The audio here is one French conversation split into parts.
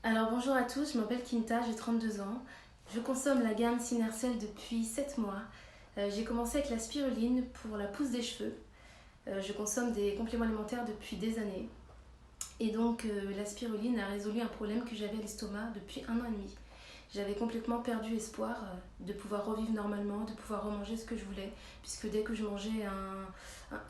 Alors bonjour à tous, je m'appelle Kinta, j'ai 32 ans. Je consomme la gamme Synercell depuis 7 mois. J'ai commencé avec la spiruline pour la pousse des cheveux. Je consomme des compléments alimentaires depuis des années. Et donc la spiruline a résolu un problème que j'avais à l'estomac depuis 1 an et demi. J'avais complètement perdu espoir de pouvoir revivre normalement, de pouvoir remanger ce que je voulais, puisque dès que je mangeais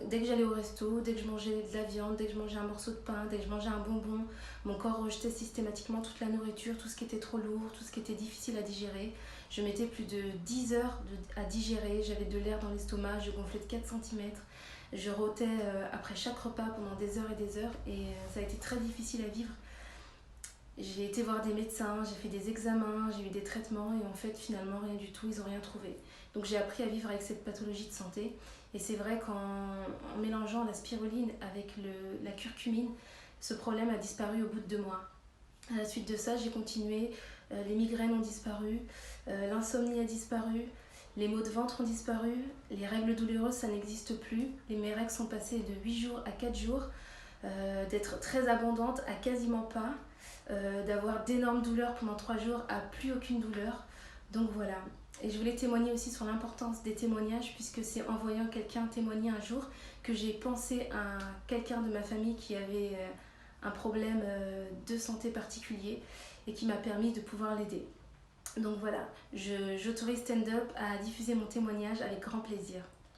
dès que j'allais au resto, dès que je mangeais de la viande, dès que je mangeais un morceau de pain, dès que je mangeais un bonbon, mon corps rejetait systématiquement toute la nourriture, tout ce qui était trop lourd, tout ce qui était difficile à digérer. Je mettais plus de 10 heures à digérer, j'avais de l'air dans l'estomac, je gonflais de 4 cm. Je rôtais après chaque repas pendant des heures et des heures et ça a été très difficile à vivre. J'ai été voir des médecins, j'ai fait des examens, j'ai eu des traitements et en fait finalement rien du tout, ils n'ont rien trouvé. Donc j'ai appris à vivre avec cette pathologie de santé et c'est vrai qu'en mélangeant la spiruline avec la curcumine, ce problème a disparu au bout de 2 mois. À la suite de ça, j'ai continué, les migraines ont disparu, l'insomnie a disparu, les maux de ventre ont disparu, les règles douloureuses ça n'existe plus, mes règles sont passées de 8 jours à 4 jours, d'être très abondante à quasiment pas, d'avoir d'énormes douleurs pendant 3 jours à plus aucune douleur. Donc voilà. Et je voulais témoigner aussi sur l'importance des témoignages, puisque c'est en voyant quelqu'un témoigner un jour que j'ai pensé à quelqu'un de ma famille qui avait un problème de santé particulier et qui m'a permis de pouvoir l'aider. Donc voilà, j'autorise Stand Up à diffuser mon témoignage avec grand plaisir.